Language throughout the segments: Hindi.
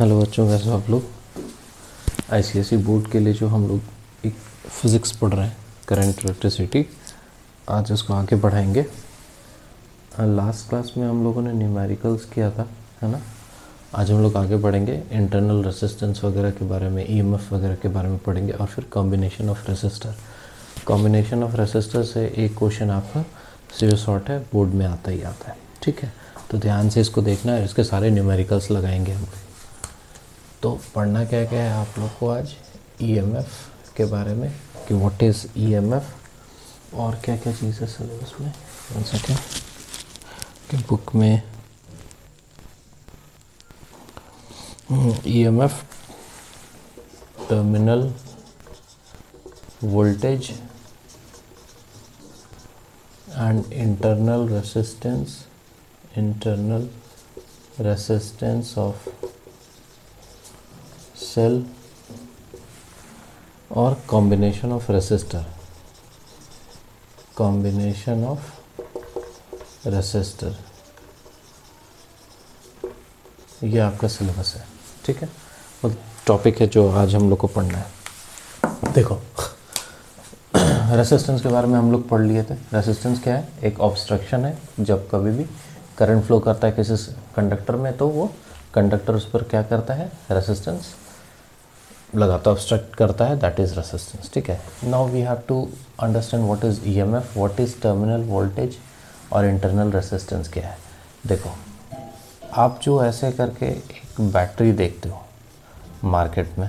हेलो बच्चों, कैसे हो आप लोग। आईसीएसई बोर्ड के लिए जो हम लोग एक फिज़िक्स पढ़ रहे हैं, करंट इलेक्ट्रिसिटी, आज उसको आगे बढ़ाएंगे। लास्ट क्लास में हम लोगों ने न्यूमेरिकल्स किया था, है ना। आज हम लोग आगे बढ़ेंगे, इंटरनल रेसिस्टेंस वगैरह के बारे में, ईएमएफ वगैरह के बारे में पढ़ेंगे, और फिर combination of resistor. Combination of resistor से एक क्वेश्चन आपका सीरियस शॉर्ट है, बोर्ड में आता ही आता है, ठीक है। तो ध्यान से इसको देखना है, इसके सारे न्यूमेरिकल्स लगाएंगे हम। तो पढ़ना क्या क्या है आप लोग को आज, ईएमएफ के बारे में कि व्हाट इज़ ईएमएफ और क्या क्या चीज़ है सिलेबस में। वन सेकेंड कि बुक में EMF terminal voltage and internal resistance of cell और कॉम्बिनेशन ऑफ रेसिस्टर, ये आपका सिलेबस है, ठीक है। और टॉपिक है जो आज हम लोग को पढ़ना है। देखो रेसिस्टेंस के बारे में हम लोग पढ़ लिए थे। रेसिस्टेंस क्या है? एक ऑब्स्ट्रक्शन है। जब कभी भी करंट फ्लो करता है किसी कंडक्टर में, तो वो कंडक्टर उस पर क्या करता है? रेसिस्टेंस लगाता, ऑब्स्ट्रक्ट करता है, दैट इज़ रेसिस्टेंस, ठीक है। Now we have to understand what is EMF, what is terminal voltage और इंटरनल रेसिस्टेंस क्या है। देखो, आप जो ऐसे करके एक बैटरी देखते हो मार्केट में,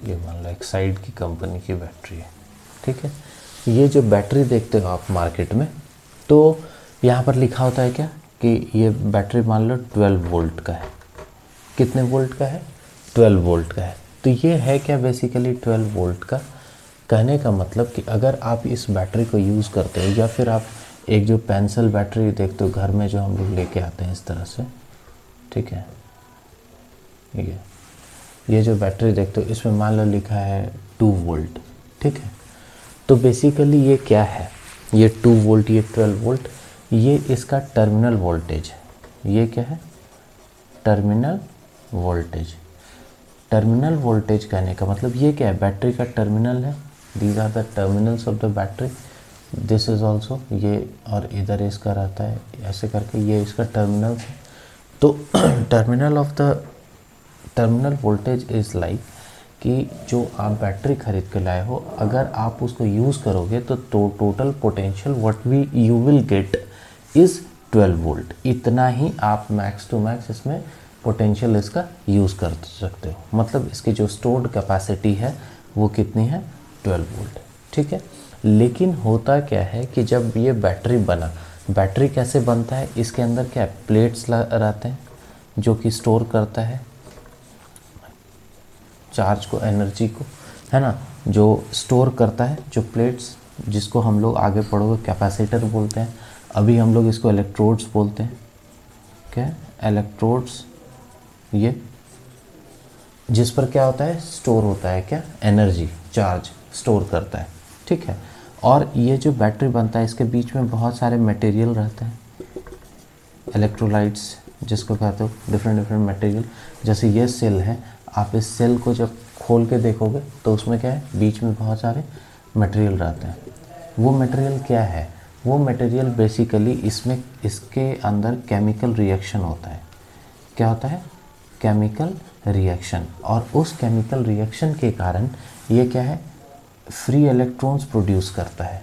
ये मान लो एक साइड की कंपनी की बैटरी है, ठीक है। ये जो बैटरी देखते हो आप मार्केट में, तो यहाँ पर लिखा होता है क्या कि ये बैटरी मान लो 12 वोल्ट का है। कितने वोल्ट का है? 12 वोल्ट का है। तो ये है क्या बेसिकली 12 वोल्ट का? कहने का मतलब कि अगर आप इस बैटरी को यूज़ करते हो, या फिर आप एक जो पेंसिल बैटरी देखते हो घर में जो हम लोग लेके आते हैं इस तरह से, ठीक है, ये जो बैटरी देखते हो इसमें मान लो लिखा है 2 वोल्ट, ठीक है। तो बेसिकली ये क्या है? ये 2 वोल्ट, ये 12 वोल्ट, ये इसका टर्मिनल वोल्टेज है। ये क्या है? Terminal voltage. टर्मिनल वोल्टेज कहने का मतलब ये क्या है? बैटरी का टर्मिनल है। These are the terminals of the battery. This is also, ये और इधर इसका रहता है, ऐसे करके ये इसका टर्मिनल है। तो टर्मिनल वोल्टेज इज़ लाइक कि जो आप बैटरी खरीद के लाए हो, अगर आप उसको यूज़ करोगे तो total potential what you will get is 12 volt. इतना ही आप मैक्स टू मैक्स इसमें पोटेंशियल इसका यूज़ कर सकते हो। मतलब इसकी जो स्टोर्ड कैपेसिटी है वो कितनी है? 12 वोल्ट, ठीक है। लेकिन होता क्या है कि जब ये बैटरी बना, बैटरी कैसे बनता है? इसके अंदर क्या प्लेट्स रहते हैं जो कि स्टोर करता है चार्ज को, एनर्जी को, है ना, जो स्टोर करता है, जो प्लेट्स, जिसको हम लोग आगे पढ़ोगे कैपेसिटर बोलते हैं। अभी हम लोग इसको इलेक्ट्रोड्स बोलते हैं। क्या? इलेक्ट्रोड्स, ये जिस पर क्या होता है? स्टोर होता है क्या? एनर्जी, चार्ज स्टोर करता है, ठीक है। और ये जो बैटरी बनता है इसके बीच में बहुत सारे मटेरियल रहते हैं, इलेक्ट्रोलाइट्स जिसको कहते हो, डिफरेंट मटेरियल। जैसे ये सेल है, आप इस सेल को जब खोल के देखोगे तो उसमें क्या है? बीच में बहुत सारे मटेरियल रहते हैं। वो मटेरियल क्या है? वो मटेरियल बेसिकली इसमें, इसके अंदर केमिकल रिएक्शन होता है। क्या होता है? Chemical reaction. और उस केमिकल रिएक्शन के कारण ये क्या है? फ्री इलेक्ट्रॉन्स प्रोड्यूस करता है।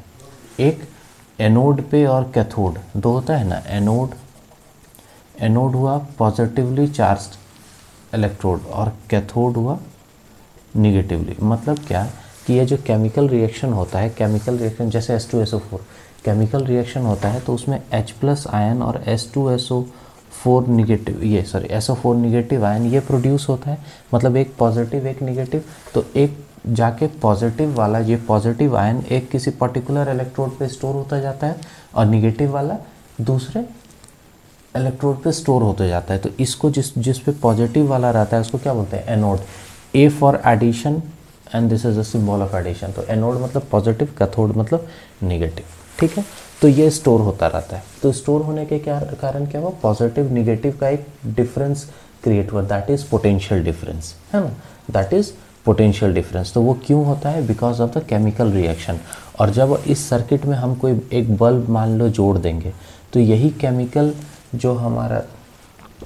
एक एनोड पे और कैथोड दो होता है ना। एनोड हुआ पॉजिटिवली चार्ज्ड इलेक्ट्रोड और कैथोड हुआ निगेटिवली। मतलब क्या कि ये जो केमिकल रिएक्शन होता है, केमिकल रिएक्शन जैसे H2SO4 केमिकल रिएक्शन होता है, तो उसमें H+ आयन और H2SO4 निगेटिव, ये सॉरी SO4 निगेटिव आयन ये प्रोड्यूस होता है। मतलब एक पॉजिटिव एक निगेटिव, तो एक जाके पॉजिटिव वाला, ये पॉजिटिव आयन एक किसी पर्टिकुलर इलेक्ट्रोड पे स्टोर होता जाता है और निगेटिव वाला दूसरे इलेक्ट्रोड पे स्टोर होते जाता है। तो इसको जिस पे पॉजिटिव वाला रहता है उसको क्या बोलते हैं? Anode. A for addition and this is the symbol of addition. तो एनोड मतलब पॉजिटिव, कैथोड मतलब निगेटिव, ठीक है। तो ये स्टोर होता रहता है। तो स्टोर होने के क्या कारण क्या हुआ, पॉजिटिव निगेटिव का एक डिफरेंस क्रिएट हुआ, दैट इज पोटेंशियल डिफरेंस, है ना, दैट इज पोटेंशियल डिफरेंस। तो वो क्यों होता है, because of the chemical reaction. और जब इस सर्किट में हम कोई एक बल्ब मान लो जोड़ देंगे, तो यही केमिकल जो हमारा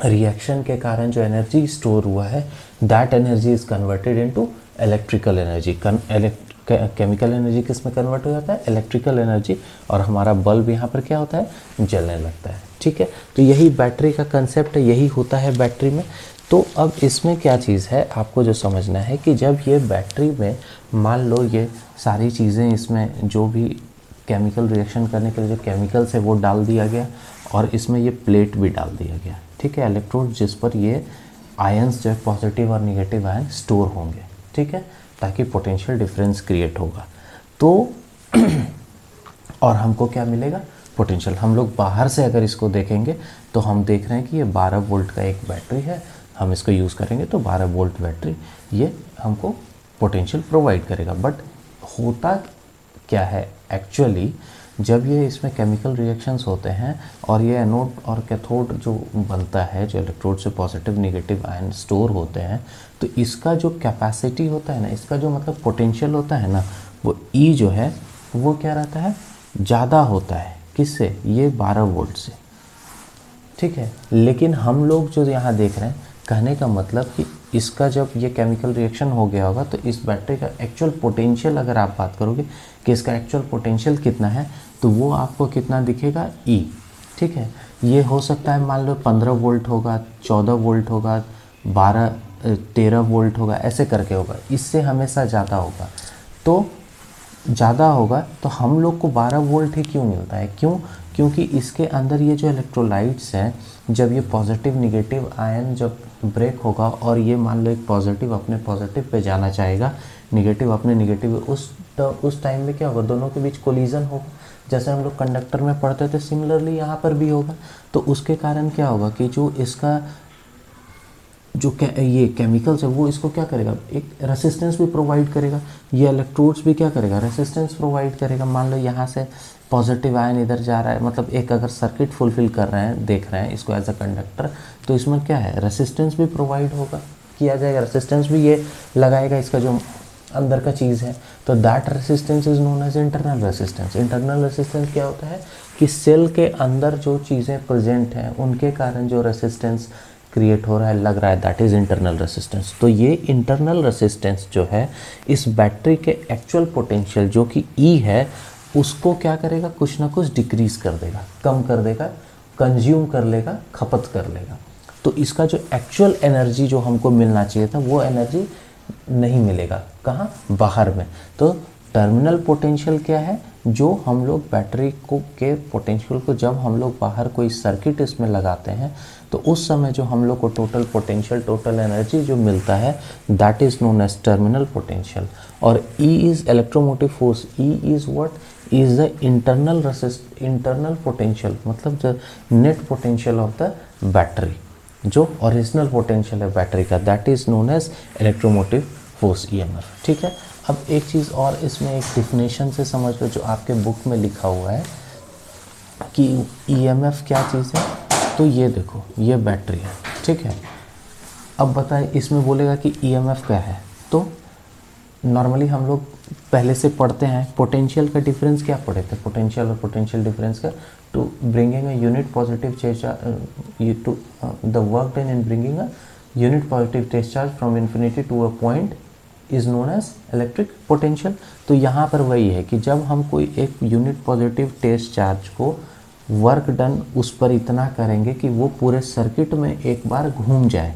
रिएक्शन के कारण जो एनर्जी स्टोर हुआ है, that energy is converted into electrical energy. Chemical energy किस में कन्वर्ट हो जाता है, इलेक्ट्रिकल एनर्जी, और हमारा बल्ब यहाँ पर क्या होता है, जलने लगता है। ठीक है, तो यही बैटरी का कंसेप्ट है, यही होता है बैटरी में। तो अब इसमें क्या चीज़ है आपको जो समझना है कि जब ये बैटरी में मान लो ये सारी चीज़ें, इसमें जो भी केमिकल रिएक्शन करने के लिए जो केमिकल्स है वो डाल दिया गया, और इसमें ये प्लेट भी डाल दिया गया, ठीक है, इलेक्ट्रोड, जिस पर ये आयंस जो है पॉजिटिव और निगेटिव आयन स्टोर होंगे, ठीक है, ताकि पोटेंशियल डिफरेंस क्रिएट होगा। तो और हमको क्या मिलेगा, पोटेंशियल। हम लोग बाहर से अगर इसको देखेंगे तो हम देख रहे हैं कि ये 12 वोल्ट का एक बैटरी है, हम इसको यूज़ करेंगे तो 12 वोल्ट बैटरी ये हमको पोटेंशियल प्रोवाइड करेगा। बट होता क्या है एक्चुअली, जब ये इसमें केमिकल रिएक्शंस होते हैं और ये एनोड और कैथोड जो बनता है, जो इलेक्ट्रोड से पॉजिटिव निगेटिव आयन स्टोर होते हैं, तो इसका जो कैपेसिटी होता है ना, इसका जो मतलब पोटेंशियल होता है ना, वो ई जो है वो क्या रहता है, ज़्यादा होता है। किससे, ये 12 वोल्ट से, ठीक है। लेकिन हम लोग जो यहाँ देख रहे हैं, कहने का मतलब कि इसका जब ये केमिकल रिएक्शन हो गया होगा तो इस बैटरी का एक्चुअल पोटेंशियल, अगर आप बात करोगे कि इसका एक्चुअल पोटेंशियल कितना है, तो वो आपको कितना दिखेगा, ई, ठीक है। ये हो सकता है मान लो 15 वोल्ट होगा, 14 वोल्ट होगा, 13 वोल्ट होगा, ऐसे करके होगा, इससे हमेशा ज़्यादा होगा। तो ज़्यादा होगा तो हम लोग को 12 वोल्ट ही क्यों मिलता है, क्यों, क्योंकि इसके अंदर ये जो इलेक्ट्रोलाइट्स हैं, जब ये पॉजिटिव निगेटिव आयन जब ब्रेक होगा और ये मान लो एक पॉजिटिव अपने पॉजिटिव पे जाना चाहेगा, निगेटिव अपने निगेटिव, उस टाइम में क्या होगा, दोनों के बीच कोलिजन होगा। जैसे हम लोग कंडक्टर में पढ़ते थे, सिमिलरली यहाँ पर भी होगा। तो उसके कारण क्या होगा कि जो इसका जो ये केमिकल्स है वो इसको क्या करेगा, एक रेसिस्टेंस भी प्रोवाइड करेगा। ये इलेक्ट्रोड्स भी क्या करेगा, रेसिस्टेंस प्रोवाइड करेगा। मान लो यहाँ से पॉजिटिव आयन इधर जा रहा है, मतलब एक अगर सर्किट फुलफिल कर रहे हैं, देख रहे हैं इसको एज अ कंडक्टर, तो इसमें क्या है, रेसिस्टेंस भी प्रोवाइड होगा, किया जाएगा, रेसिस्टेंस भी ये लगाएगा, इसका जो अंदर का चीज़ है। तो that resistance is known as internal resistance. Internal resistance क्या होता है कि सेल के अंदर जो चीज़ें प्रेजेंट हैं उनके कारण जो रेसिस्टेंस क्रिएट हो रहा है, लग रहा है, दैट इज़ इंटरनल रेसिस्टेंस। तो ये इंटरनल रेसिस्टेंस जो है इस बैटरी के एक्चुअल पोटेंशियल जो कि ई है, उसको क्या करेगा, कुछ ना कुछ डिक्रीज कर देगा, कम कर देगा, कंज्यूम कर लेगा, खपत कर लेगा। तो इसका जो एक्चुअल एनर्जी जो हमको मिलना चाहिए था, वो एनर्जी नहीं मिलेगा, कहाँ, बाहर में। तो टर्मिनल पोटेंशियल क्या है, जो हम लोग बैटरी को के पोटेंशियल को जब हम लोग बाहर कोई सर्किट इसमें लगाते हैं, तो उस समय जो हम लोग को टोटल पोटेंशियल, टोटल एनर्जी जो मिलता है, that is known as terminal potential. और E is electromotive force, E is what, is the internal potential, मतलब the net potential of the battery, जो ओरिजिनल पोटेंशियल है बैटरी का, that is known as electromotive force, EMF, ठीक है। अब एक चीज़ और इसमें एक डिफिनेशन से समझ लो, जो आपके बुक में लिखा हुआ है कि ईएमएफ क्या चीज़ है। तो ये देखो, ये बैटरी है, ठीक है। अब बताए, इसमें बोलेगा कि ईएमएफ क्या है। तो नॉर्मली हम लोग पहले से पढ़ते हैं, पोटेंशियल का डिफरेंस क्या पढ़े थे, पोटेंशियल और पोटेंशियल डिफरेंस का, to bringing a unit positive charge to the work done in bringing a unit positive test charge from infinity to a point is known as electric potential. तो यहाँ पर वही है कि जब हम कोई एक यूनिट पॉजिटिव टेस्ट चार्ज को वर्क डन उस पर इतना करेंगे कि वो पूरे सर्किट में एक बार घूम जाए,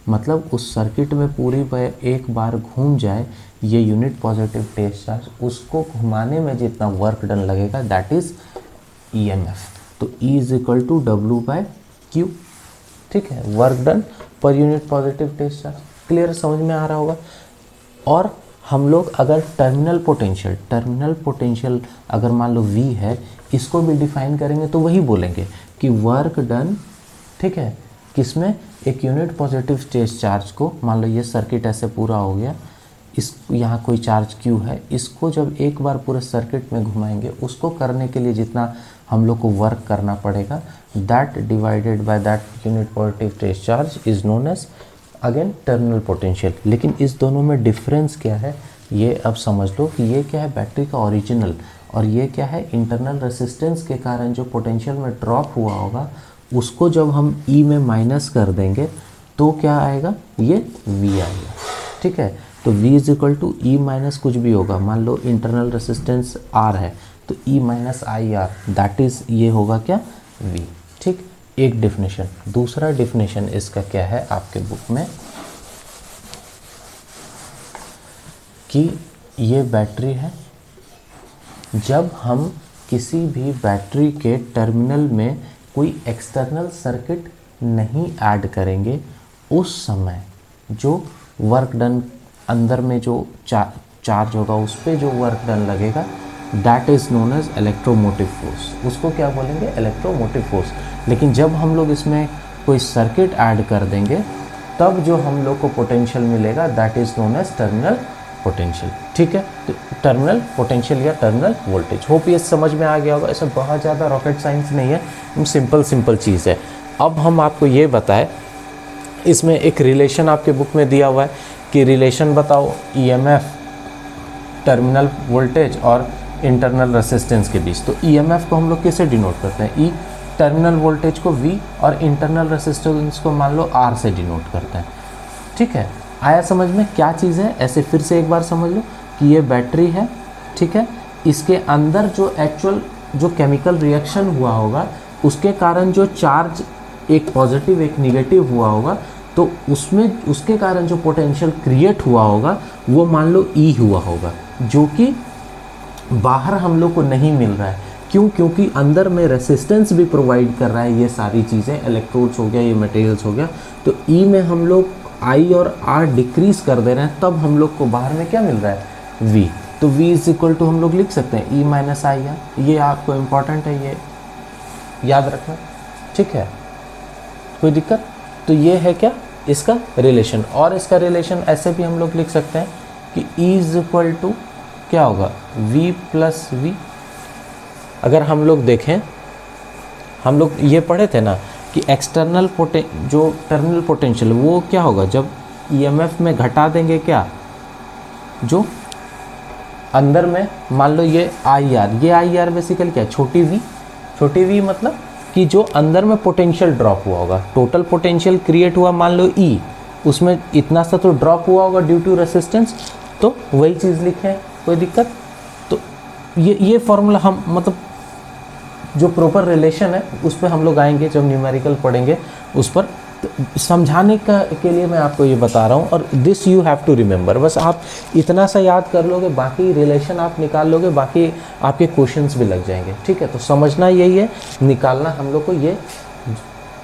मतलब उस सर्किट में पूरी एक बार घूम जाए ये यूनिट पॉजिटिव टेस्ट चार्ज, उसको घुमाने में जितना वर्क डन लगेगा, दैट इज़ ईएमएफ। तो E is equal to W/Q, ठीक है, work done per unit positive test charge. Clear, समझ में आ रहा होगा। और हम लोग अगर टर्मिनल पोटेंशियल अगर मान लो V है, इसको भी डिफाइन करेंगे तो वही बोलेंगे कि वर्क डन, ठीक है, किसमें, एक यूनिट पॉजिटिव टेस्ट चार्ज को, मान लो ये सर्किट ऐसे पूरा हो गया, इस यहाँ कोई चार्ज Q है, इसको जब एक बार पूरे सर्किट में घुमाएंगे, उसको करने के लिए जितना हम लोग को वर्क करना पड़ेगा, that divided by that unit positive trace charge is known as again terminal potential. लेकिन इस दोनों में डिफरेंस क्या है ये अब समझ लो कि ये क्या है बैटरी का ओरिजिनल और ये क्या है इंटरनल रेसिस्टेंस के कारण जो पोटेंशियल में ड्रॉप हुआ होगा उसको जब हम E में माइनस कर देंगे तो क्या आएगा, ये V आएगा। ठीक है, तो V is equal to E minus कुछ भी होगा, मान लो इंटरनल रेसिस्टेंस R है तो E minus I are, that is ये होगा क्या, V। ठीक, एक डेफिनेशन। दूसरा डेफिनेशन इसका क्या है आपके बुक में कि ये बैटरी है, जब हम किसी भी बैटरी के टर्मिनल में कोई एक्सटर्नल सर्किट नहीं ऐड करेंगे उस समय जो वर्क डन अंदर में जो चार्ज होगा उस पर जो वर्क डन लगेगा that is known as electromotive force. उसको क्या बोलेंगे, इलेक्ट्रोमोटिव फोर्स। लेकिन जब हम लोग इसमें कोई सर्किट ऐड कर देंगे तब जो हम लोग को पोटेंशियल मिलेगा that is known as terminal potential. ठीक है, तो टर्मिनल पोटेंशियल या टर्मिनल वोल्टेज। होप ये समझ में आ गया होगा। ऐसा बहुत ज़्यादा रॉकेट साइंस नहीं है, सिंपल चीज़ है। अब हम आपको ये बताएं, इसमें एक रिलेशन आपके बुक में दिया हुआ है कि रिलेशन बताओ EMF टर्मिनल वोल्टेज और इंटरनल रेसिस्टेंस के बीच। तो EMF को हम लोग कैसे डिनोट करते हैं, E टर्मिनल वोल्टेज को V और इंटरनल रेसिस्टेंस को मान लो R से डिनोट करते हैं। ठीक है, आया समझ में क्या चीज़ है। ऐसे फिर से एक बार समझ लो कि ये बैटरी है, ठीक है, इसके अंदर जो एक्चुअल जो केमिकल रिएक्शन हुआ होगा उसके कारण जो चार्ज एक पॉजिटिव एक निगेटिव हुआ होगा तो उसमें उसके कारण जो पोटेंशियल क्रिएट हुआ होगा वो मान लो E हुआ होगा, जो कि बाहर हम लोग को नहीं मिल रहा है। क्यों, क्योंकि अंदर में रेसिस्टेंस भी प्रोवाइड कर रहा है ये सारी चीज़ें, इलेक्ट्रोड्स हो गया, ये मटेरियल्स हो गया। तो E में हम लोग I और R डिक्रीज कर दे रहे हैं, तब हम लोग को बाहर में क्या मिल रहा है, V। तो V इज इक्वल टू हम लोग लिख सकते हैं E माइनस आई आर। ये आपको इम्पॉर्टेंट है, ये याद रखना। ठीक है, कोई दिक्कत। तो ये है क्या इसका रिलेशन। और इसका रिलेशन ऐसे भी हम लोग लिख सकते हैं कि E इज इक्वल टू क्या होगा, V प्लस V। अगर हम लोग देखें, हम लोग ये पढ़े थे ना कि एक्सटर्नल जो टर्मिनल पोटेंशियल वो क्या होगा, जब EMF में घटा देंगे क्या, जो अंदर में मान लो ये IR, ये IR बेसिकली क्या है, छोटी v मतलब कि जो अंदर में पोटेंशियल ड्रॉप हुआ होगा, टोटल पोटेंशियल क्रिएट हुआ मान लो E, उसमें इतना सा तो ड्रॉप हुआ होगा ड्यू टू रेसिस्टेंस, तो वही चीज़ लिखें, कोई दिक्कत। तो ये फॉर्मूला हम मतलब जो प्रॉपर रिलेशन है उस पर हम लोग आएंगे जब न्यूमेरिकल पढ़ेंगे उस पर। तो समझाने के लिए मैं आपको ये बता रहा हूँ, और this you have to remember. बस आप इतना सा याद कर लोगे, बाकी रिलेशन आप निकाल लोगे, बाकी आपके क्वेश्चंस भी लग जाएंगे। ठीक है, तो समझना यही है, निकालना हम लोग को ये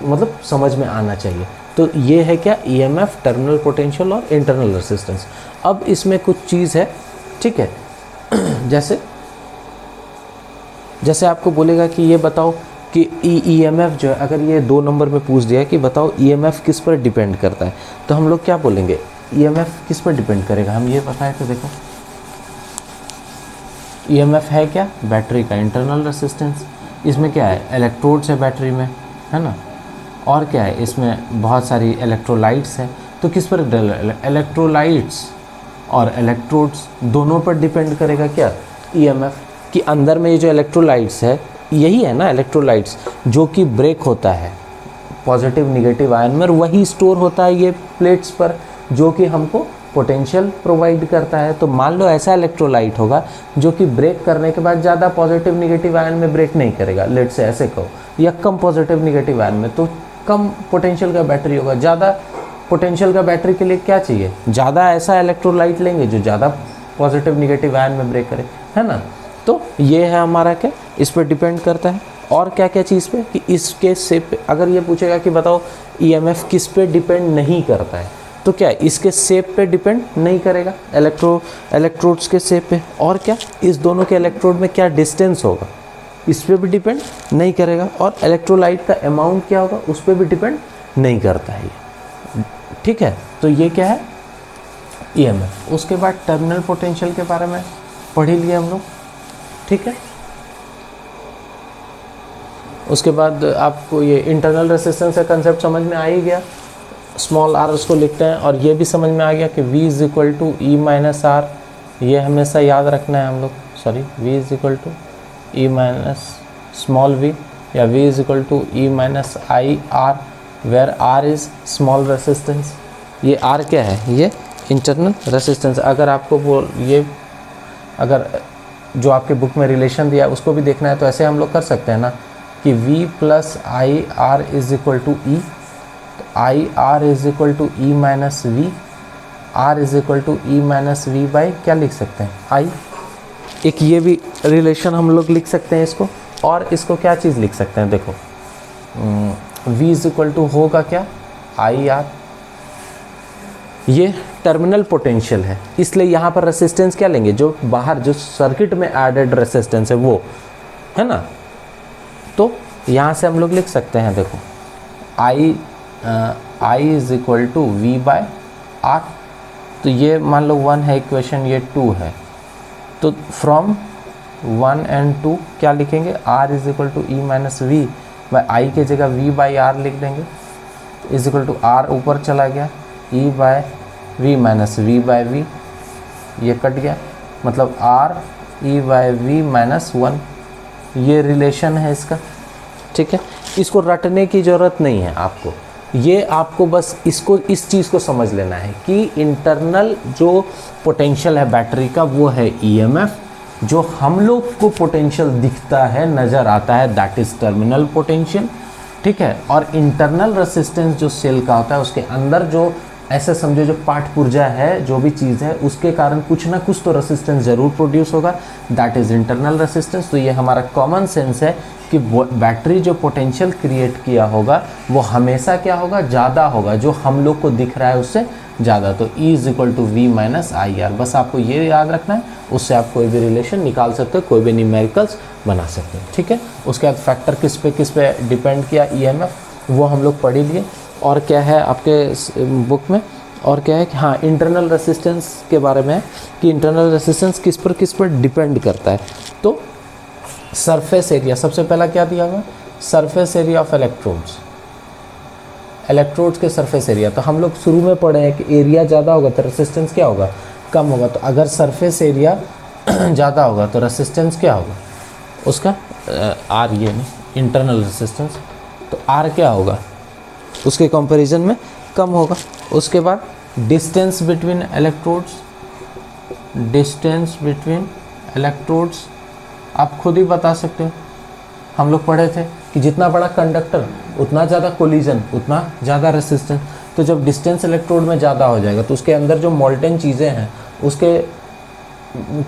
मतलब समझ में आना चाहिए। तो ये है क्या, EMF टर्मिनल पोटेंशियल और इंटरनल रेसिस्टेंस। अब इसमें कुछ चीज़ है, ठीक है, जैसे आपको बोलेगा कि ये बताओ कि EMF जो है, अगर ये 2 नंबर में पूछ दिया कि बताओ EMF किस पर डिपेंड करता है, तो हम लोग क्या बोलेंगे, EMF किस पर डिपेंड करेगा। हम ये बताएं तो देखो, EMF है क्या, बैटरी का इंटरनल रेसिस्टेंस। इसमें क्या है, इलेक्ट्रोड्स है बैटरी में, है ना, और क्या है, इसमें बहुत सारी इलेक्ट्रोलाइट्स है। तो किस पर, इलेक्ट्रोलाइट्स और इलेक्ट्रोड्स दोनों पर डिपेंड करेगा क्या, EMF। कि अंदर में ये जो इलेक्ट्रोलाइट्स है, यही है ना इलेक्ट्रोलाइट्स, जो कि ब्रेक होता है पॉजिटिव निगेटिव आयन में, और वही स्टोर होता है ये प्लेट्स पर, जो कि हमको पोटेंशियल प्रोवाइड करता है। तो मान लो ऐसा इलेक्ट्रोलाइट होगा जो कि ब्रेक करने के बाद ज़्यादा पॉजिटिव निगेटिव आयन में ब्रेक नहीं करेगा, लेट से ऐसे कहो, या कम पॉजिटिव निगेटिव आयन में, तो कम पोटेंशियल का बैटरी होगा। ज़्यादा पोटेंशियल का बैटरी के लिए क्या चाहिए, ज़्यादा ऐसा इलेक्ट्रोलाइट लेंगे जो ज़्यादा पॉजिटिव निगेटिव आयन में ब्रेक करे, है ना। तो ये है हमारा क्या, इस पर डिपेंड करता है। और क्या क्या चीज़ पे, कि इसके शेप पे, अगर ये पूछेगा कि बताओ EMF किस पे डिपेंड नहीं करता है, तो क्या इसके शेप पे डिपेंड नहीं करेगा, इलेक्ट्रोड्स के शेप पे। और क्या, इस दोनों के इलेक्ट्रोड में क्या डिस्टेंस होगा, इस पर भी डिपेंड नहीं करेगा। और इलेक्ट्रोलाइट का अमाउंट क्या होगा, उस पर भी डिपेंड नहीं करता है ये। ठीक है, तो ये क्या है, ईएमएफ। उसके बाद टर्मिनल पोटेंशियल के बारे में पढ़ ही लिए हम लोग, ठीक है। उसके बाद आपको ये इंटरनल रेसिस्टेंस का कंसेप्ट समझ में आ ही गया, स्मॉल आर उसको लिखते हैं, और ये भी समझ में आ गया कि V is equal to E minus R, ये हमेशा याद रखना है हम लोग, sorry V is equal to E minus small v, या V is equal to E minus I R, where R is small resistance. ये R क्या है, ये इंटरनल रेसिस्टेंस। अगर आपको वो ये अगर जो आपके बुक में रिलेशन दिया है उसको भी देखना है तो ऐसे हम लोग कर सकते हैं ना कि V plus I R is equal to E, तो I R is equal to E minus V, R is equal to E minus V by क्या लिख सकते हैं, आई। एक ये भी रिलेशन हम लोग लिख सकते हैं इसको, और इसको क्या चीज़ लिख सकते हैं, देखो V इज इक्वल टू होगा क्या, आई आर। ये टर्मिनल पोटेंशियल है, इसलिए यहाँ पर रेसिस्टेंस क्या लेंगे, जो बाहर जो सर्किट में एडेड रेसिस्टेंस है वो है ना। तो यहाँ से हम लोग लिख सकते हैं, देखो I is equal to V by R. तो ये मान लो 1 है इक्वेशन, ये 2 है, तो फ्रॉम 1 एंड 2 क्या लिखेंगे, R is equal to E minus V by I के जगह वी बाई आर लिख देंगे, इज इक्वल टू आर ऊपर चला गया, E by V minus V by V, ये कट गया, मतलब R E by V minus 1, ये रिलेशन है इसका, ठीक है। इसको रटने की ज़रूरत नहीं है आपको, ये आपको बस इसको इस चीज़ को समझ लेना है कि इंटरनल जो पोटेंशियल है बैटरी का वो है ईएमएफ, जो हम लोग को पोटेंशियल दिखता है नज़र आता है दैट इज़ टर्मिनल पोटेंशियल, ठीक है। और इंटरनल रेसिस्टेंस जो सेल का होता है उसके अंदर जो ऐसे समझो जो पाठ पुर्जा है, जो भी चीज़ है उसके कारण कुछ ना कुछ तो रेसिस्टेंस ज़रूर प्रोड्यूस होगा, दैट इज़ इंटरनल रेसिस्टेंस। तो ये हमारा कॉमन सेंस है कि बैटरी जो पोटेंशियल क्रिएट किया होगा वो हमेशा क्या होगा, ज़्यादा होगा, जो हम लोग को दिख रहा है उससे ज़्यादा। तो E is equal to V minus I R, बस आपको ये याद रखना है, उससे आप कोई भी रिलेशन निकाल सकते हो, कोई भी न्यूमेरिकल्स बना सकते हो, ठीक है। उसके बाद फैक्टर किस पे डिपेंड किया, ईएमएफ, वो हम लोग पढ़ ही लिए। और क्या है आपके बुक में, और क्या है कि हाँ इंटरनल रेसिस्टेंस के बारे में है कि इंटरनल रेसिस्टेंस किस पर डिपेंड करता है। तो सरफेस एरिया, सबसे पहला क्या दिया हुआ, surface area of electrodes, electrodes के सरफेस एरिया। तो हम लोग शुरू में पढ़े हैं कि एरिया ज़्यादा होगा तो रेसिस्टेंस क्या होगा, कम होगा। तो अगर सरफेस एरिया ज़्यादा होगा तो रेसिस्टेंस क्या होगा उसका, आर, ये नहीं इंटरनल रेसिस्टेंस, तो आर क्या होगा उसके कंपैरिजन में कम होगा। उसके बाद distance between electrodes, distance between electrodes आप खुद ही बता सकते हो, हम लोग पढ़े थे कि जितना बड़ा कंडक्टर उतना ज़्यादा कोलिजन, उतना ज़्यादा रेसिस्टेंस। तो जब डिस्टेंस इलेक्ट्रोड में ज़्यादा हो जाएगा तो उसके अंदर जो मोल्टेन चीज़ें हैं उसके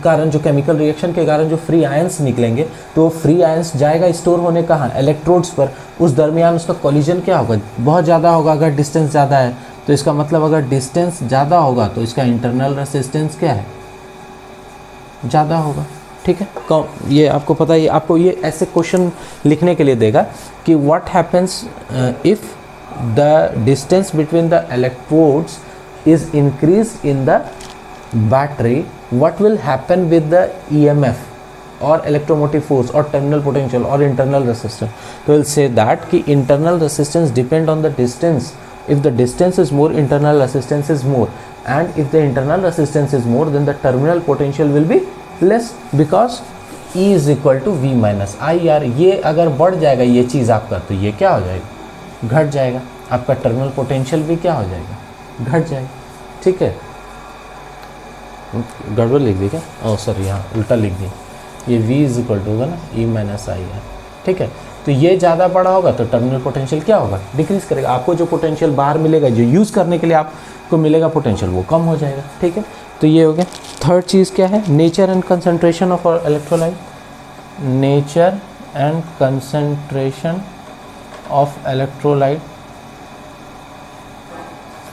कारण, जो केमिकल रिएक्शन के कारण जो फ्री आयंस निकलेंगे, तो फ्री आयंस जाएगा स्टोर होने कहाँ, इलेक्ट्रोड्स पर। उस दरमियान उसका कोलिजन क्या होगा, बहुत ज़्यादा होगा अगर डिस्टेंस ज़्यादा है। तो इसका मतलब अगर डिस्टेंस ज़्यादा होगा तो इसका इंटरनल रेसिस्टेंस क्या है, ज़्यादा होगा, ठीक है। ये आपको पता है, आपको ये ऐसे क्वेश्चन लिखने के लिए देगा कि what happens if the distance between the electrodes is increase in the battery, what will happen with the EMF or electromotive force or terminal potential or internal resistance. So we'll say that कि internal resistance depend on the distance. If the distance is more, internal resistance is more, and if the internal resistance is more, then the terminal potential will be less because E is equal to V minus IR. ये अगर बढ़ जाएगा ये चीज़ आपका, तो ये क्या हो जाएगा, घट जाएगा, आपका टर्मिनल पोटेंशियल भी क्या हो जाएगा, घट जाएगा, ठीक है। गड़बड़ लिख दी क्या, ओह सॉरी यहाँ उल्टा लिख दी, ये V इज इक्वल टू होगा ना E माइनस आई आर, ठीक है। तो ये ज़्यादा बड़ा होगा तो टर्मिनल पोटेंशियल क्या होगा, डिक्रीज करेगा, आपको जो पोटेंशियल बाहर मिलेगा, जो यूज़ करने के लिए आपको मिलेगा पोटेंशियल, वो कम हो जाएगा, ठीक है। तो ये हो गया। थर्ड चीज़ क्या है, nature and concentration of electrolyte, nature and concentration of electrolyte,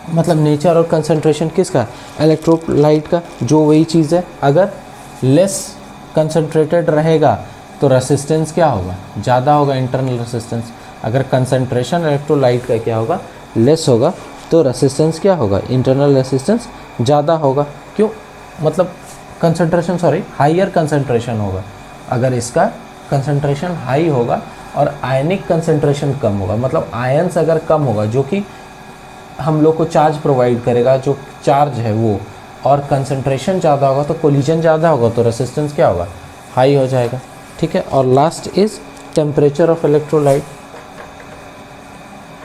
मतलब नेचर और कंसंट्रेशन किसका, इलेक्ट्रोलाइट का। जो वही चीज़ है, अगर लेस कंसंट्रेटेड रहेगा तो रेसिस्टेंस क्या होगा, ज़्यादा होगा, इंटरनल रेसिस्टेंस। अगर कंसंट्रेशन इलेक्ट्रोलाइट का क्या होगा, लेस होगा, तो रेसिस्टेंस क्या होगा, इंटरनल रेसिस्टेंस ज़्यादा होगा। क्यों? मतलब कंसंट्रेशन, सॉरी, हाइयर कंसंट्रेशन होगा। अगर इसका कंसंट्रेशन हाई होगा और आयनिक कंसंट्रेशन कम होगा, मतलब आयंस अगर कम होगा जो कि हम लोग को चार्ज प्रोवाइड करेगा, जो चार्ज है वो, और कंसंट्रेशन ज़्यादा होगा तो कोलिजन ज़्यादा होगा, तो रेसिस्टेंस क्या होगा? हाई हो जाएगा। ठीक है। और last is temperature of electrolyte.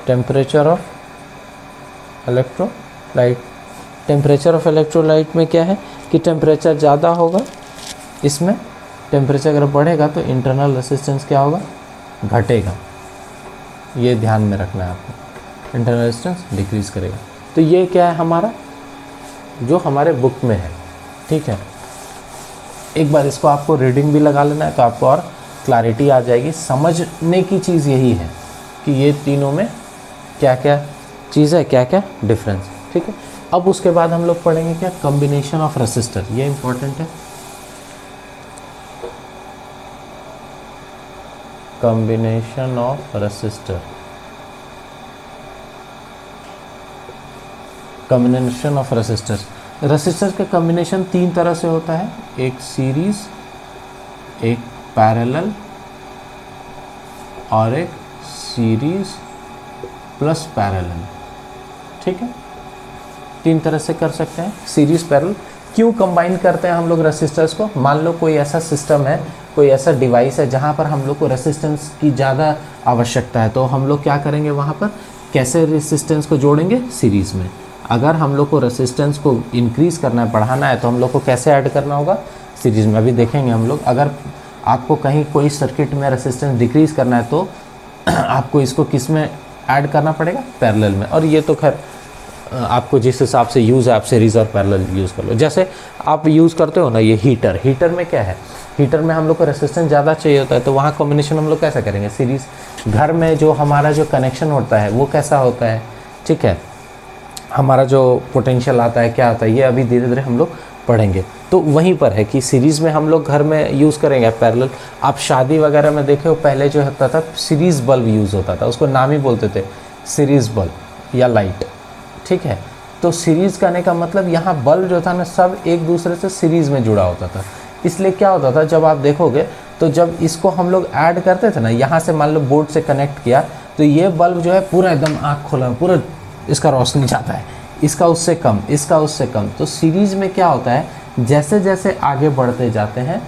Temperature of electrolyte, temperature of electrolyte में क्या है कि टेम्परेचर ज़्यादा होगा, इसमें टेम्परेचर अगर बढ़ेगा तो इंटरनल रेसिस्टेंस क्या होगा? घटेगा। ये ध्यान में रखना है आपको, इंटरनल रेसिस्टेंस डिक्रीज करेगा। तो ये क्या है हमारा, जो हमारे बुक में है। ठीक है। एक बार इसको आपको रीडिंग भी लगा लेना है तो आपको और क्लैरिटी आ जाएगी। समझने की चीज़ यही है कि ये तीनों में क्या क्या चीज़ है, क्या क्या डिफरेंस। ठीक है। अब उसके बाद हम लोग पढ़ेंगे क्या? Combination of resistor. ये इंपॉर्टेंट है। Combination of resistor. Combination of resistors. Resistors का कॉम्बिनेशन 3 तरह से होता है, एक सीरीज, एक पैरेलल और एक सीरीज प्लस पैरेलल। ठीक है। 3 तरह से कर सकते हैं, सीरीज पैरेलल। क्यों कंबाइन करते हैं हम लोग रेसिस्टर्स को? मान लो कोई ऐसा सिस्टम है, कोई ऐसा डिवाइस है जहाँ पर हम लोग को रेसिस्टेंस की ज़्यादा आवश्यकता है, तो हम लोग क्या करेंगे वहाँ पर? कैसे रेसिस्टेंस को जोड़ेंगे? सीरीज़ में। अगर हम लोग को रेसिस्टेंस को इंक्रीज़ करना है, बढ़ाना है, तो हम लोग को कैसे ऐड करना होगा? सीरीज़ में। अभी देखेंगे हम लोग। अगर आपको कहीं कोई सर्किट में रेसिस्टेंस डिक्रीज़ करना है तो आपको इसको किस में ऐड करना पड़ेगा? पैरेलल में। और ये तो खैर आपको जिस हिसाब से यूज़ है, आप सीरीज़ और पैरेलल यूज़ कर लो। जैसे आप यूज़ करते हो ना ये हीटर, हीटर में क्या है? हीटर में हम लोग को रेसिस्टेंस ज़्यादा चाहिए होता है, तो वहाँ कॉम्बिनेशन हम लोग कैसा करेंगे? सीरीज़। घर में जो हमारा जो कनेक्शन होता है वो कैसा होता है? ठीक है। हमारा जो पोटेंशियल आता है, क्या आता है, ये अभी धीरे धीरे हम लोग पढ़ेंगे। तो वहीं पर है कि सीरीज़ में हम लोग घर में यूज़ करेंगे, पैरेलल। आप शादी वगैरह में देखे हो, पहले जो होता था सीरीज़ बल्ब यूज़ होता था, उसको नाम ही बोलते थे सीरीज़ बल्ब या लाइट। ठीक है। तो सीरीज़ करने का मतलब यहाँ बल्ब जो था ना, सब एक दूसरे से सीरीज़ में जुड़ा होता था। इसलिए क्या होता था, जब आप देखोगे तो जब इसको हम लोग ऐड करते थे ना, यहाँ से मान लो बोर्ड से कनेक्ट किया, तो ये बल्ब जो है पूरा एकदम आँख खोला, पूरा इसका रोशनी जाता है, इसका उससे कम, इसका उससे कम। तो सीरीज़ में क्या होता है, जैसे जैसे आगे बढ़ते जाते हैं,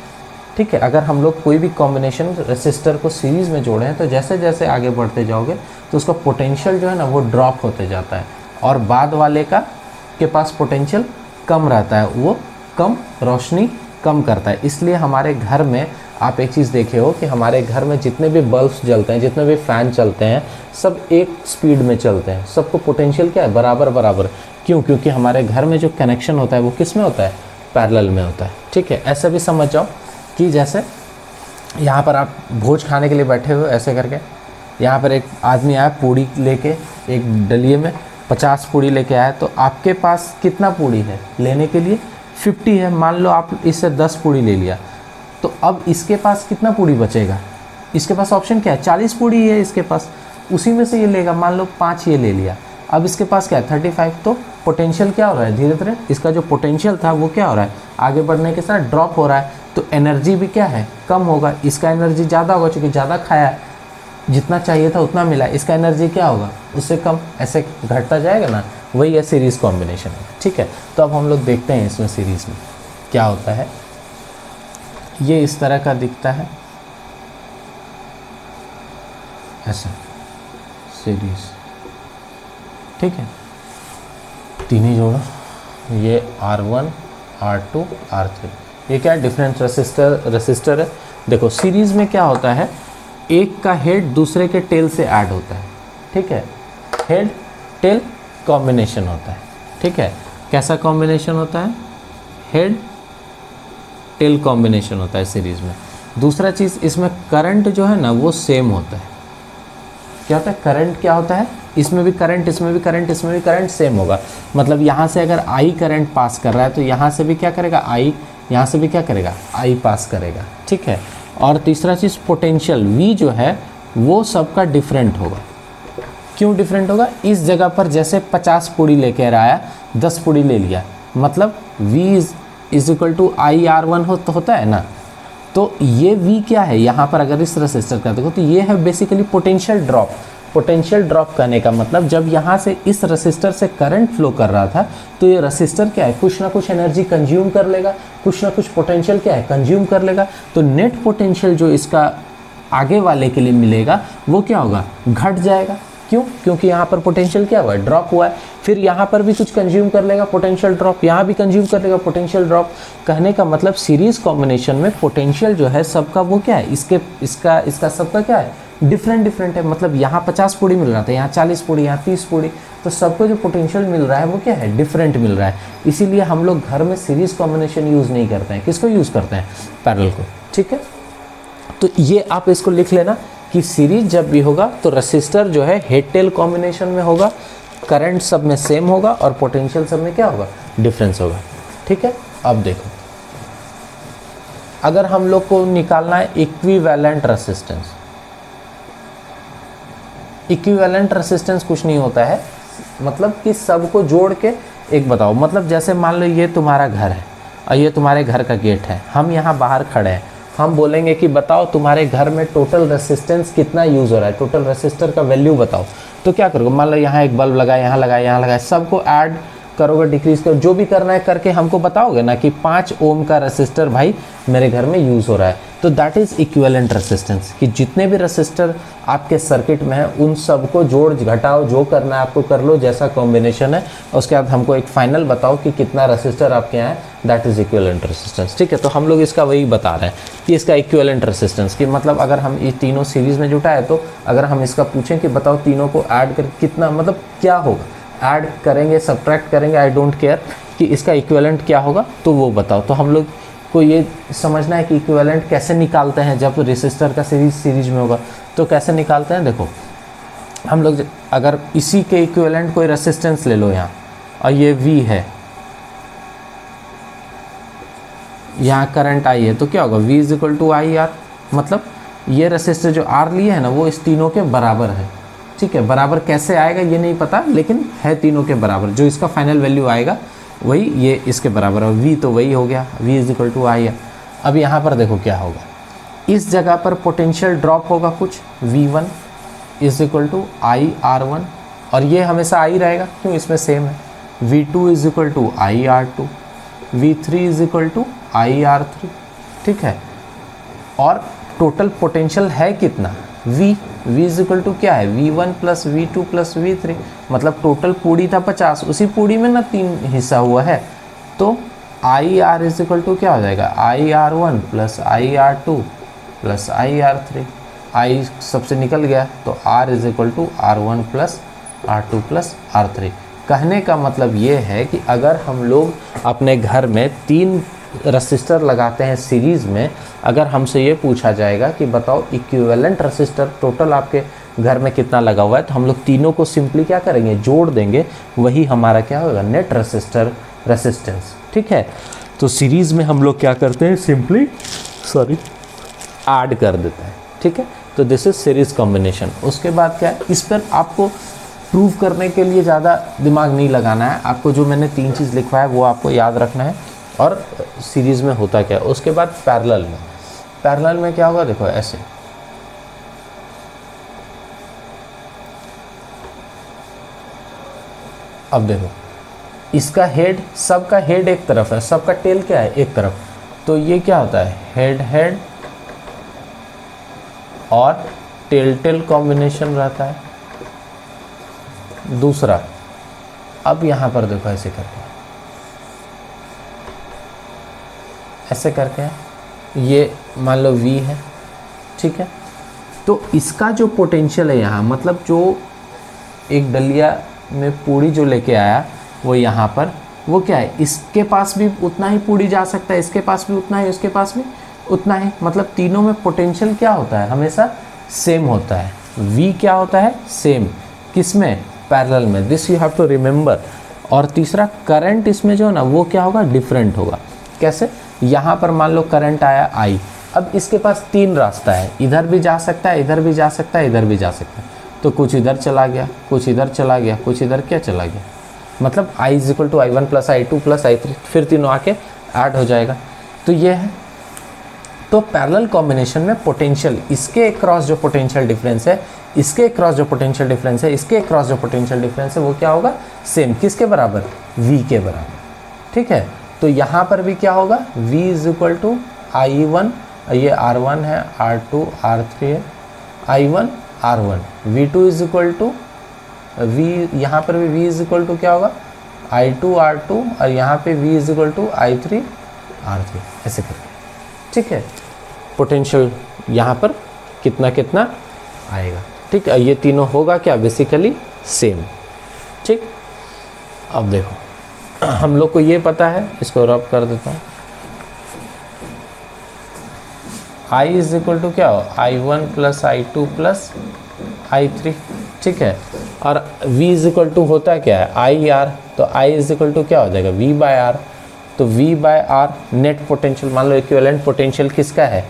ठीक है, अगर हम लोग कोई भी कॉम्बिनेशन रेसिस्टर को सीरीज़ में जोड़े हैं तो जैसे जैसे आगे बढ़ते जाओगे तो उसका पोटेंशियल जो है ना वो ड्रॉप होते जाता है, और बाद वाले के पास पोटेंशियल कम रहता है, वो कम रोशनी कम करता है। इसलिए हमारे घर में आप एक चीज़ देखे हो कि हमारे घर में जितने भी बल्ब्स जलते हैं, जितने भी फ़ैन चलते हैं, सब एक स्पीड में चलते हैं, सबको पोटेंशियल क्या है? बराबर बराबर। क्यों? क्योंकि हमारे घर में जो कनेक्शन होता है वो किस में होता है? पैरेलल में होता है। ठीक है। ऐसा भी समझ जाओ कि जैसे यहाँ पर आप भोज खाने के लिए बैठे हो, ऐसे करके यहाँ पर एक आदमी आया पूड़ी लेके, एक डलिए में 50 पूड़ी लेके आया, तो आपके पास कितना पूड़ी है लेने के लिए? 50 है। मान लो आप इससे 10 पूड़ी ले लिया, तो अब इसके पास कितना पूड़ी बचेगा? इसके पास ऑप्शन क्या है? 40 पूड़ी है इसके पास, उसी में से ये लेगा। मान लो 5 ये ले लिया, अब इसके पास क्या है? 35। तो पोटेंशियल क्या हो रहा है? धीरे धीरे इसका जो पोटेंशियल था वो क्या हो रहा है? आगे बढ़ने के साथ ड्रॉप हो रहा है। तो एनर्जी भी क्या है? कम होगा। इसका एनर्जी ज़्यादा होगा क्योंकि ज़्यादा खाया, जितना चाहिए था उतना मिला। इसका एनर्जी क्या होगा? उससे कम, ऐसे घटता जाएगा ना। वही है सीरीज़ कॉम्बिनेशन। ठीक है। तो अब हम लोग देखते हैं इसमें सीरीज़ में क्या होता है। ये इस तरह का दिखता है, ऐसा सीरीज़। ठीक है। तीन ही जोड़ो, ये R1, R2, R3। ये क्या है? डिफरेंट रेसिस्टर है। देखो सीरीज़ में क्या होता है, एक का हेड दूसरे के टेल से ऐड होता है। ठीक है। हेड टेल कॉम्बिनेशन होता है। ठीक है। कैसा कॉम्बिनेशन होता है? हेड टेल कॉम्बिनेशन होता है सीरीज़ में। दूसरा चीज़, इसमें करंट जो है ना वो सेम होता है। क्या होता है? करंट क्या होता है? इसमें भी करंट, इसमें भी करंट, इसमें भी करंट सेम होगा। मतलब यहाँ से अगर I करंट पास कर रहा है तो यहाँ से भी क्या करेगा? I, यहाँ से भी क्या करेगा? I पास करेगा। ठीक है। और तीसरा चीज़, पोटेंशियल V जो है वो सबका डिफरेंट होगा। क्यों डिफरेंट होगा? इस जगह पर जैसे 50 पूड़ी लेकर आया, 10 पूड़ी ले लिया, मतलब V is equal to I R one होता है ना। तो ये V क्या है यहाँ पर, अगर इस रसिस्टर का देखो तो ये है basically potential drop. Potential drop करने का मतलब जब यहाँ से इस रसिस्टर से करंट फ्लो कर रहा था तो ये रसिस्टर क्या है, कुछ ना कुछ एनर्जी कंज्यूम कर लेगा, कुछ ना कुछ पोटेंशियल क्या है कंज्यूम कर लेगा। तो नेट पोटेंशियल जो इसका आगे वाले के लिए मिलेगा वो क्या होगा, घट जाएगा। क्यों? क्योंकि यहाँ पर पोटेंशियल क्या हुआ है, ड्रॉप हुआ है। फिर यहाँ पर भी कुछ कंज्यूम कर लेगा पोटेंशियल ड्रॉप, यहाँ भी कंज्यूम कर लेगा पोटेंशियल ड्रॉप। कहने का मतलब सीरीज कॉम्बिनेशन में पोटेंशियल जो है सबका वो क्या है, इसका सबका क्या है, डिफरेंट है। मतलब यहाँ 50 पूड़ी मिल रहा था, यहाँ 40 पूड़ी, यहाँ 30 पूड़ी, तो सबको जो पोटेंशियल मिल रहा है वो क्या है, डिफरेंट मिल रहा है। इसीलिए हम लोग घर में सीरीज कॉम्बिनेशन यूज़ नहीं करते हैं। किसको यूज़ करते हैं, पैरेलल को। ठीक है, तो ये आप इसको लिख लेना कि सीरीज जब भी होगा तो रसिस्टर जो है हेड टेल कॉम्बिनेशन में होगा, करंट सब में सेम होगा और पोटेंशियल सब में क्या होगा, डिफरेंस होगा। ठीक है, अब देखो अगर हम लोग को निकालना है इक्विवेलेंट रेसिस्टेंस। इक्विवेलेंट रेसिस्टेंस कुछ नहीं होता है, मतलब कि सबको जोड़ के एक बताओ। मतलब जैसे मान लो ये तुम्हारा घर है और ये तुम्हारे घर का गेट है, हम यहाँ बाहर खड़े हैं, हम बोलेंगे कि बताओ तुम्हारे घर में टोटल रेसिस्टेंस कितना यूज़ हो रहा है, टोटल रेसिस्टर का वैल्यू बताओ। तो क्या करोगे, मान लो यहाँ एक बल्ब लगा, यहाँ लगा, यहाँ लगा, सबको ऐड करोगे, डिक्रीज करो, जो भी करना है करके हमको बताओगे ना कि 5 ओम का रेसिस्टर भाई मेरे घर में यूज़ हो रहा है। तो दैट इज़ इक्विवेलेंट रेसिस्टेंस, कि जितने भी रेसिस्टर आपके सर्किट में है उन सबको जोड़ घटाओ, जो करना है आपको कर लो, जैसा कॉम्बिनेशन है। उसके बाद हमको एक फाइनल बताओ कि कितना रेसिस्टर आपके यहाँ है, दैट इज़ इक्विवेलेंट रेसिस्टेंस। ठीक है, तो हम लोग इसका वही बता रहे हैं कि इसका इक्विवेलेंट रेसिस्टेंस कि मतलब अगर हम ये तीनों सीरीज़ में जुटा है तो अगर हम इसका पूछें कि बताओ तीनों को ऐड कर कितना, मतलब क्या होगा, ऐड करेंगे सब्ट्रैक्ट करेंगे, आई डोंट केयर, कि इसका इक्विवेलेंट क्या होगा तो वो बताओ। तो हम लोग को ये समझना है कि इक्विवेलेंट कैसे निकालते हैं जब रेसिस्टर का सीरीज में होगा। तो कैसे निकालते हैं, देखो हम लोग अगर इसी के इक्विवेलेंट कोई रेसिस्टेंस ले लो यहाँ, और ये V है, यहाँ करंट I है, तो क्या होगा, V is equal to I R. मतलब ये रेसिस्टर जो R लिए है ना वो इस तीनों के बराबर है। ठीक है, बराबर कैसे आएगा ये नहीं पता, लेकिन है तीनों के बराबर। जो इसका फाइनल वैल्यू आएगा वही ये इसके बराबर है। V तो वही हो गया, V इज इक्वल टू आई है। अब यहाँ पर देखो क्या होगा, इस जगह पर पोटेंशियल ड्रॉप होगा कुछ, V1 is equal to I R one, और ये हमेशा आई रहेगा क्यों, इसमें सेम है। V2 is equal to I R two, V3 is equal to I R three. ठीक है, और टोटल पोटेंशियल है कितना, V इज इक्वल टू क्या है, V1 plus V2 plus V3। मतलब टोटल पूड़ी था 50, उसी पूड़ी में ना 3 हिस्सा हुआ है, तो I R is equal to क्या हो जाएगा, I R one plus I R two plus I R three. I सबसे निकल गया तो R is equal to R one plus R two plus R three. कहने का मतलब ये है कि अगर हम लोग अपने घर में 3 रेसिस्टर लगाते हैं सीरीज़ में, अगर हमसे ये पूछा जाएगा कि बताओ इक्विवेलेंट रेसिस्टर टोटल आपके घर में कितना लगा हुआ है, तो हम लोग तीनों को सिंपली क्या करेंगे, जोड़ देंगे, वही हमारा क्या होगा, नेट रेसिस्टर रेसिस्टेंस। ठीक है, तो सीरीज़ में हम लोग क्या करते हैं, सिंपली ऐड कर देते हैं। ठीक है, तो दिस इज सीरीज़ कॉम्बिनेशन। उसके बाद क्या है, इस पर आपको प्रूव करने के लिए ज़्यादा दिमाग नहीं लगाना है, आपको जो मैंने 3 चीज़ लिखवाया वो आपको याद रखना है, और सीरीज़ में होता क्या है। उसके बाद पैरेलल में क्या होगा, देखो ऐसे, अब देखो इसका हेड, सबका हेड एक तरफ है, सबका टेल क्या है, एक तरफ, तो ये क्या होता है, हेड और टेल कॉम्बिनेशन रहता है। दूसरा, अब यहाँ पर देखो ऐसे करके ये मान लो V है। ठीक है, तो इसका जो पोटेंशियल है यहाँ, मतलब जो एक डलिया में पूड़ी जो लेके आया वो यहाँ पर, वो क्या है, इसके पास भी उतना ही पूड़ी जा सकता है, इसके पास भी उतना ही, उसके पास भी उतना ही। मतलब तीनों में पोटेंशियल क्या होता है, हमेशा सेम होता है। V क्या होता है, सेम, किसमें, पैरेलल में, this you have to remember. और तीसरा, करंट इसमें जो है ना वो क्या होगा, डिफरेंट होगा। कैसे, यहाँ पर मान लो करंट आया I, अब इसके पास 3 रास्ता है, इधर भी जा सकता है, इधर भी जा सकता है, इधर भी जा सकता है। तो कुछ इधर चला गया, कुछ इधर चला गया, कुछ इधर क्या चला गया, मतलब I is equal to I1 plus I2 plus I3, फिर तीनों आके ऐड हो जाएगा। तो ये है, तो पैरेलल कॉम्बिनेशन में पोटेंशियल, इसके क्रॉस जो पोटेंशियल डिफरेंस है, इसके क्रॉस जो पोटेंशियल डिफरेंस है, इसके क्रॉस जो पोटेंशियल डिफरेंस है, वो क्या होगा, सेम, किसके बराबर, V के बराबर, ठीक है। तो यहाँ पर भी क्या होगा, V is equal to I1, ये R1 है, R2 R3 है, I1 R1, V2 is equal to V, यहाँ पर भी V इज इक्वल टू क्या होगा, I2 R2, और यहाँ पे V is equal to I3 R3, ऐसे करके, ठीक है। पोटेंशियल यहाँ पर कितना कितना आएगा, ठीक है। ये तीनों होगा क्या, बेसिकली सेम, ठीक। अब देखो हम लोग को ये पता है, इसको रब कर देता हूँ, I इज इक्वल टू क्या हो, I1 plus I2 plus I3, ठीक है। और V इज इक्वल टू होता क्या है, IR, तो I इज इक्वल टू क्या हो जाएगा, V बाय R, तो V by R net potential, मान लो इक्विवेलेंट पोटेंशियल किसका है,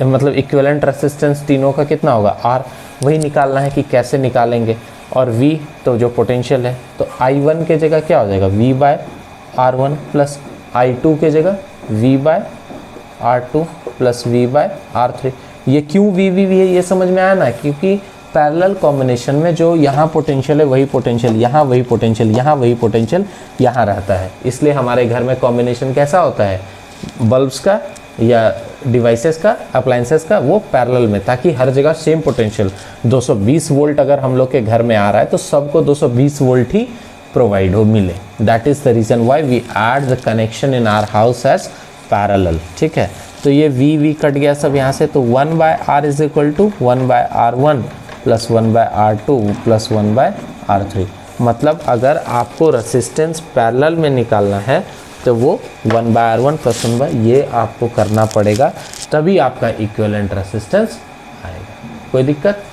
मतलब इक्विवेलेंट रेसिस्टेंस तीनों का कितना होगा, R, वही निकालना है कि कैसे निकालेंगे। और V तो जो पोटेंशियल है, तो I1 के जगह क्या हो जाएगा, V bye R1 plus I2 के जगह V by R2 plus V by R3। ये क्यों V है, ये समझ में आया ना, क्योंकि पैरेलल कॉम्बिनेशन में जो यहाँ पोटेंशियल है वही पोटेंशियल यहाँ, वही पोटेंशियल यहाँ, वही पोटेंशियल यहाँ रहता है। इसलिए हमारे घर में कॉम्बिनेशन कैसा होता है, बल्ब्स का या डिवाइसेस का, अप्लायंसेस का, वो पैरेलल में, ताकि हर जगह सेम पोटेंशियल 220 वोल्ट अगर हम लोग के घर में आ रहा है तो सबको 220 वोल्ट ही प्रोवाइड हो, मिले। That is the reason why we add the connection in our house as parallel, ठीक है। तो ये V कट गया सब यहाँ से, तो 1 by R is equal to 1 by R1 plus 1 by R2 plus 1 by R3। मतलब अगर आपको रेसिस्टेंस पैरेलल में निकालना है तो वो 1 बाय R1 प्लस 1 बाय, ये आपको करना पड़ेगा, तभी आपका इक्विवेलेंट रेसिस्टेंस आएगा। कोई दिक्कत,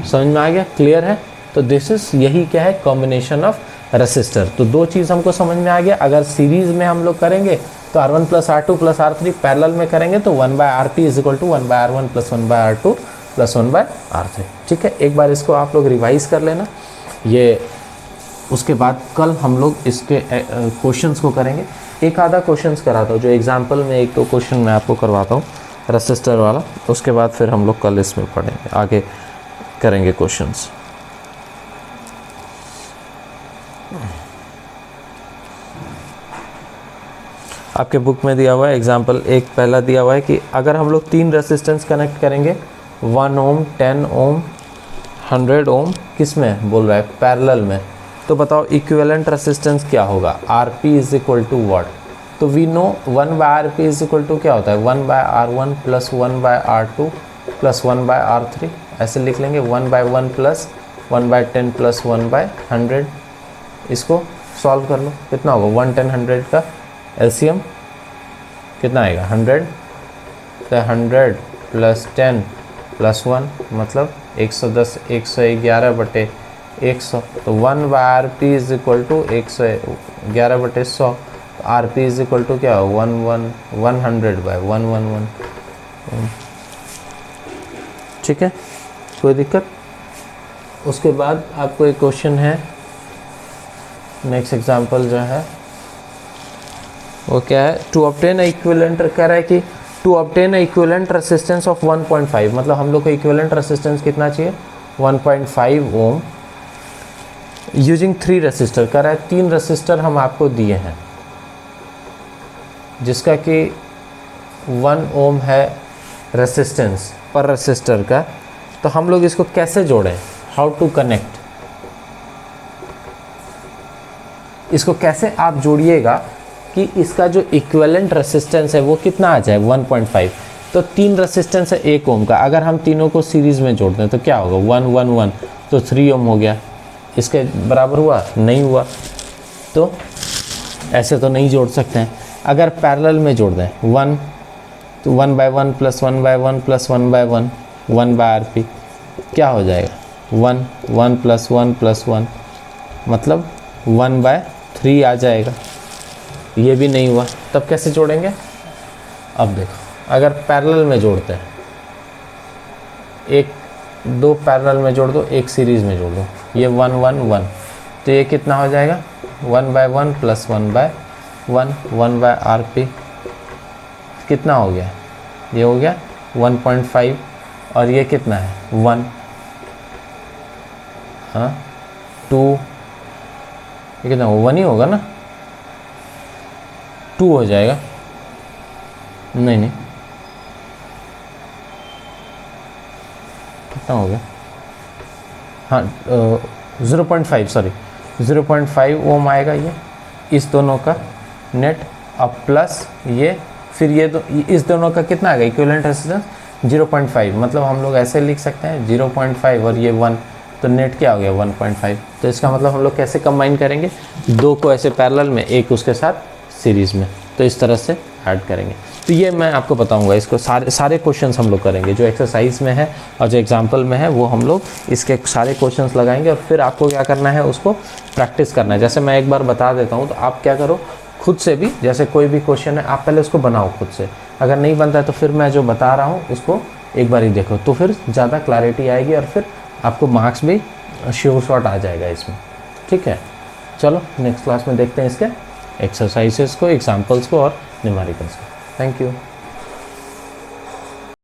समझ में आ गया, क्लियर है। तो दिस इज, यही क्या है, कॉम्बिनेशन ऑफ रेसिस्टर। तो दो चीज़ हमको समझ में आ गया। अगर सीरीज में हम लोग करेंगे तो R1 plus R2 plus R3, parallel में करेंगे तो 1 by RP is equal to 1 by R1 plus 1 by R2 plus 1 by R3, ठीक है। एक बार इसको आप लोग रिवाइज कर लेना, ये उसके बाद कल हम लोग इसके क्वेश्चंस को करेंगे। एक आधा क्वेश्चंस कराता हूँ, जो एग्जांपल में एक दो क्वेश्चन मैं आपको करवाता हूँ रेसिस्टर वाला, उसके बाद फिर हम लोग कल इसमें पढ़ेंगे, आगे करेंगे क्वेश्चंस। आपके बुक में दिया हुआ है एग्जांपल, एक पहला दिया हुआ है कि अगर हम लोग 3 रेसिस्टेंस कनेक्ट करेंगे, 1 ओम, 10 ओम, 100 ओम, किस में बोल रहा है, पैरेलल में, तो बताओ इक्विवेलेंट रेसिस्टेंस क्या होगा, RP is equal to what. तो we know 1 by RP is equal to क्या होता है, 1 by R1 plus 1 by R2 plus 1 by R3, ऐसे लिख लेंगे, 1 by 1 plus 1 by 10 plus 1 by 100। इसको सॉल्व कर लो, कितना होगा, 110 100 का एलसीएम कितना आएगा, 100, तो 100 प्लस 10 प्लस 1 मतलब 110, 111 बटे 100, तो 1 by RP is equal to 111 बटे 100, RP इज इक्वल टू क्या हो, 100 बाय 111, ठीक है, कोई दिक्कत। उसके बाद आपको एक क्वेश्चन है, नेक्स्ट एग्जांपल जो है वो क्या है, टू ऑब्टेन इक्विवेलेंट, कह रहा है कि to obtain equivalent resistance of 1.5, मतलब हम लोग को इक्विवेलेंट रेसिस्टेंस कितना चाहिए, 1.5 ओम, यूजिंग 3 रेसिस्टर, कह रहा है 3 रेसिस्टर हम आपको दिए हैं जिसका कि 1 ओम है रेसिस्टेंस पर रेसिस्टर का, तो हम लोग इसको कैसे जोड़ें, हाउ टू कनेक्ट, इसको कैसे आप जोड़िएगा कि इसका जो इक्विवेलेंट रेसिस्टेंस है वो कितना आ जाए, 1.5। तो 3 रेसिस्टेंस है 1 ओम का, अगर हम तीनों को सीरीज में जोड़ दें तो क्या होगा, 1 1 1, तो 3 ओम हो गया, इसके बराबर हुआ, नहीं हुआ, तो ऐसे तो नहीं जोड़ सकते हैं। अगर पैरेलल में जोड़ दें 1, तो 1 by 1 plus 1 by 1 plus 1 by 1, 1 by RP क्या हो जाएगा, 1 1 प्लस 1 प्लस 1, मतलब 1 बाय 3 आ जाएगा। ये भी नहीं हुआ, तब कैसे जोड़ेंगे, अब देखो, अगर पैरेलल में जोड़ते हैं, एक 2 पैरेलल में जोड़ दो, एक सीरीज़ में जोड़ दो, ये 1 1 1, तो ये कितना हो जाएगा, 1/1 प्लस 1/1, 1/RP कितना हो गया, ये हो गया 1.5 और ये कितना है 1, हाँ 2, ये कितना 1 ही होगा ना, 2 हो जाएगा, नहीं कितना हो गया, हाँ 0.5 सॉरी 0.5 ओम आएगा ये इस दोनों का नेट, अब प्लस ये फिर ये इस दोनों का कितना आएगा इक्विवेलेंट रेजिस्टेंस 0.5, मतलब हम लोग ऐसे लिख सकते हैं 0.5 और ये 1, तो नेट क्या हो गया 1.5। तो इसका मतलब हम लोग कैसे कंबाइन करेंगे, दो को ऐसे पैरेलल में, एक उसके साथ सीरीज़ में, तो इस तरह से ऐड करेंगे। तो ये मैं आपको बताऊंगा, इसको सारे क्वेश्चंस हम लोग करेंगे जो एक्सरसाइज में है और जो एग्जाम्पल में है, वो हम लोग इसके सारे क्वेश्चंस लगाएंगे और फिर आपको क्या करना है, उसको प्रैक्टिस करना है। जैसे मैं एक बार बता देता हूँ, तो आप क्या करो खुद से भी, जैसे कोई भी क्वेश्चन है आप पहले उसको बनाओ खुद से, अगर नहीं बनता है तो फिर मैं जो बता रहा हूँ उसको एक बार ही देखो, तो फिर ज़्यादा क्लैरिटी आएगी और फिर आपको मार्क्स भी श्योर शॉट आ जाएगा इसमें। ठीक है, चलो नेक्स्ट क्लास में देखते हैं इसके एक्सरसाइजेस को, एग्जाम्पल्स को और न्यूमेरिकल्स को। Thank you.